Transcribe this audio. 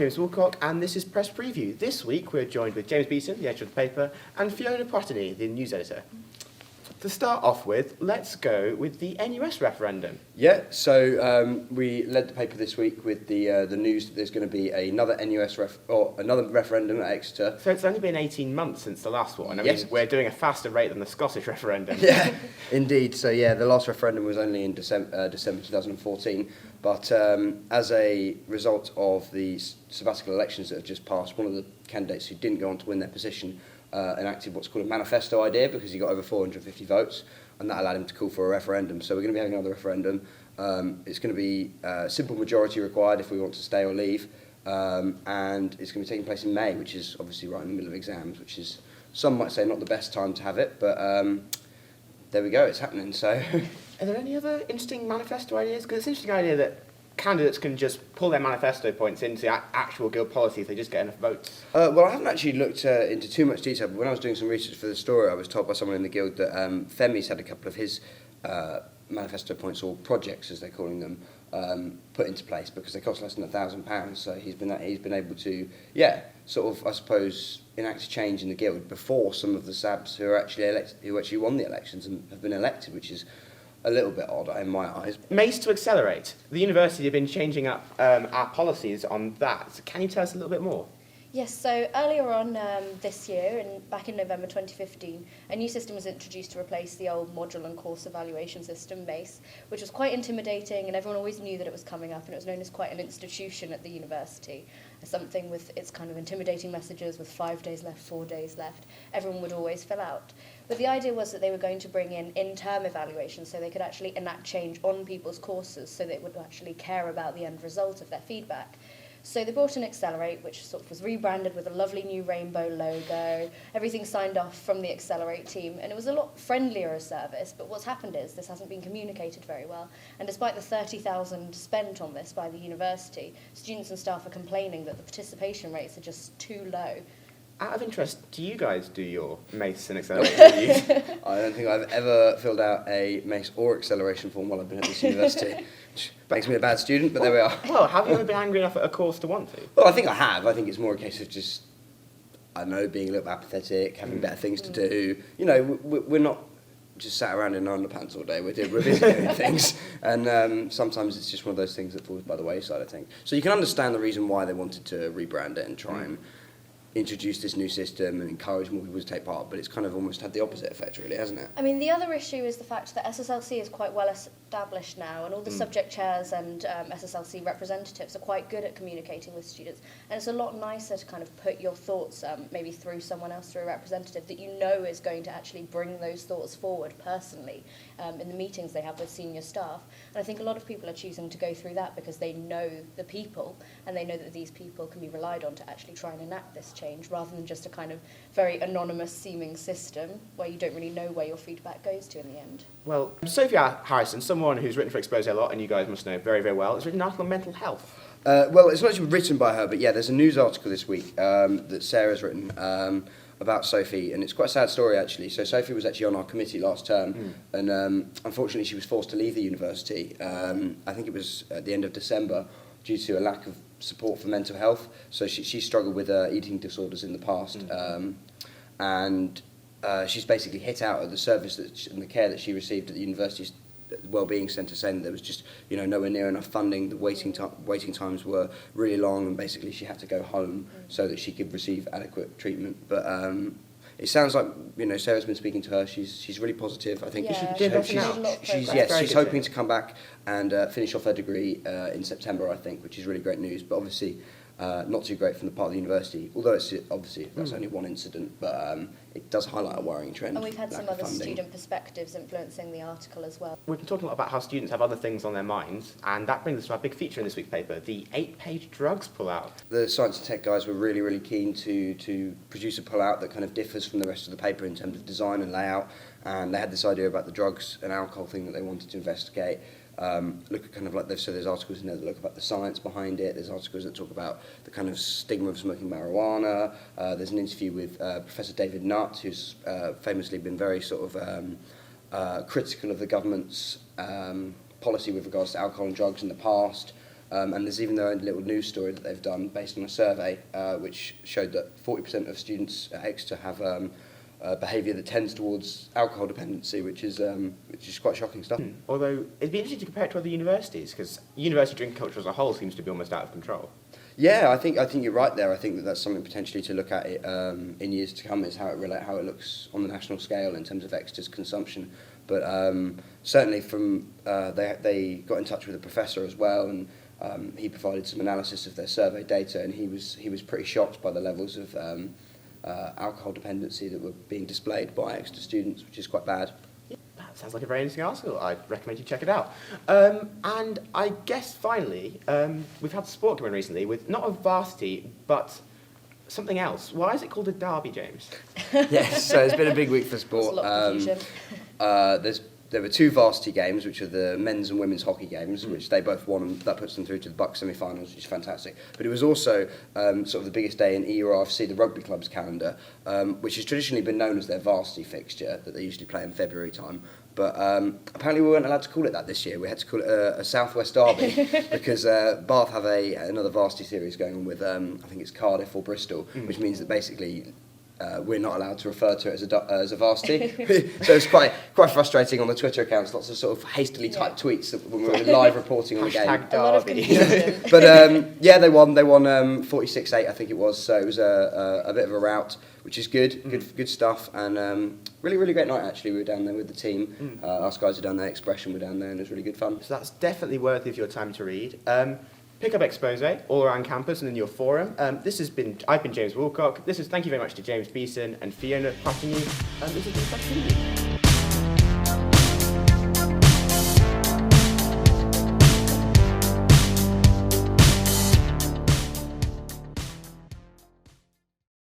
James Woolcock, and this is Press Preview. This week we're joined with James Beeson, the editor of the paper, and Fiona Potigny, the news editor. To start off with, let's go with the NUS referendum. Yeah, so we led the paper this week with the news that there's going to be another another referendum at Exeter. So it's only been 18 months since the last one. I mean, we're doing a faster rate than the Scottish referendum. Yeah, indeed. So yeah, the last referendum was only in December 2014, but as a result of the sabbatical elections that have just passed, one of the candidates who didn't go on to win their position enacted what's called a manifesto idea because he got over 450 votes, and that allowed him to call for a referendum. So we're going to be having another referendum. It's going to be simple majority required if we want to stay or leave, and it's going to be taking place in May, which is obviously right in the middle of exams, which is, some might say, not the best time to have it, but there we go, it's happening. So, are there any other interesting manifesto ideas? Because it's an interesting idea that candidates can just pull their manifesto points into actual guild policy if they just get enough votes. Well, I haven't actually looked into too much detail, but when I was doing some research for the story, I was told by someone in the guild that Femi's had a couple of his manifesto points, or projects as they're calling them, put into place because they cost less than £1,000. So he's been able to, sort of, I suppose, enact a change in the guild before some of the SABs who actually won the elections and have been elected, which is a little bit odd in my eyes. Mace to accelerate. The university have been changing up our policies on that. Can you tell us a little bit more? Yes, so earlier on this year, back in November 2015, a new system was introduced to replace the old module and course evaluation system, MACE, which was quite intimidating, and everyone always knew that it was coming up, and it was known as quite an institution at the university. Something with its kind of intimidating messages with 5 days left, 4 days left, everyone would always fill out. But the idea was that they were going to bring in term evaluations so they could actually enact change on people's courses so they would actually care about the end result of their feedback. So they brought in Accelerate, which sort of was rebranded with a lovely new rainbow logo, everything signed off from the Accelerate team, and it was a lot friendlier a service, but what's happened is this hasn't been communicated very well, and despite the £30,000 spent on this by the university, students and staff are complaining that the participation rates are just too low. Out of interest, do you guys do your MACE and Accelerate reviews? I don't think I've ever filled out a MACE or acceleration form while I've been at this university, which makes me a bad student, but there we are. Well, have you ever been angry enough at a course to want to? Well, I think I have. I think it's more a case of just, I don't know, being a little bit apathetic, having better things to do. You know, we're not just sat around in our underpants all day. We're busy doing things, and sometimes it's just one of those things that falls by the wayside, I think. So you can understand the reason why they wanted to rebrand it and try and introduce this new system and encourage more people to take part, but it's kind of almost had the opposite effect, really, hasn't it? I mean, the other issue is the fact that SSLC is quite well established now, and all the subject chairs and SSLC representatives are quite good at communicating with students, and it's a lot nicer to kind of put your thoughts maybe through someone else, through a representative that you know is going to actually bring those thoughts forward personally in the meetings they have with senior staff. And I think a lot of people are choosing to go through that because they know the people, and they know that these people can be relied on to actually try and enact this change, rather than just a kind of very anonymous seeming system where you don't really know where your feedback goes to in the end. Well, Sophia Harrison, someone who's written for Exeposé a lot, and you guys must know very, very well, has written an article on mental health. Well, it's not actually written by her, but yeah, there's a news article this week that Sarah's written about Sophie, and it's quite a sad story, actually. So Sophie was actually on our committee last term, and unfortunately she was forced to leave the university. I think it was at the end of December, due to a lack of support for mental health. So she struggled with eating disorders in the past, and she's basically hit out of the service and the care that she received at the university's wellbeing centre, saying that there was just nowhere near enough funding. The waiting times were really long, and basically she had to go home so that she could receive adequate treatment. But it sounds like Sarah's been speaking to her. She's really positive. I think she's hoping to come back and finish off her degree in September, I think, which is really great news. But obviously not too great from the part of the university. Although it's obviously that's only one incident, but it does highlight a worrying trend. And we've had some other student perspectives influeing the article as well. We've been talking a lot about how students have other things on their minds, and that brings us to our big feature in this week's paper, the 8-page drugs pull-out. The science and tech guys were really, really keen to produce a pull-out that kind of differs from the rest of the paper in terms of design and layout, and they had this idea about the drugs and alcohol thing that they wanted to investigate. Look at kind of like they've said, there's articles in there that look about the science behind it. There's articles that talk about the kind of stigma of smoking marijuana. There's an interview with Professor David Nutt, who's famously been very sort of critical of the government's policy with regards to alcohol and drugs in the past. And there's even their own little news story that they've done based on a survey which showed that 40% of students at Exeter have behaviour that tends towards alcohol dependency, which is quite shocking stuff. Although it'd be interesting to compare it to other universities, because university drink culture as a whole seems to be almost out of control. Yeah, I think you're right there. I think that's something potentially to look at it in years to come, is how it looks on the national scale in terms of Exeter's consumption. But certainly from they got in touch with a professor as well, and he provided some analysis of their survey data, and he was pretty shocked by the levels of alcohol dependency that were being displayed by Exeter students, which is quite bad. That sounds like a very interesting article. I'd recommend you check it out. And I guess finally, we've had sport come in recently with not a varsity, but something else. Why is it called a derby, James? Yes, so it's been a big week for sport. There's a lot of confusion. There were two varsity games, which are the men's and women's hockey games, which they both won, and that puts them through to the Bucks semi-finals, which is fantastic. But it was also sort of the biggest day in EURFC, the rugby club's calendar, which has traditionally been known as their varsity fixture that they usually play in February time. But apparently we weren't allowed to call it that this year. We had to call it a Southwest Derby because Bath have another varsity series going on with, I think it's Cardiff or Bristol, which means that basically we're not allowed to refer to it as a varsity. So it's quite frustrating on the Twitter accounts, lots of sort of hastily typed tweets when we were live reporting on the game. Hashtag A lot of derby. confusion. But yeah, they won 46-8, I think it was, so it was a bit of a rout, which is good stuff, and really great night actually. We were down there with the team, us guys were down there, Expression were down there, and it was really good fun. So that's definitely worthy of your time to read. Pick up Exposé all around campus and in your forum. I've been James Woolcock. Thank you very much to James Beeson and Fiona Potigny. This has been Fresh Preview.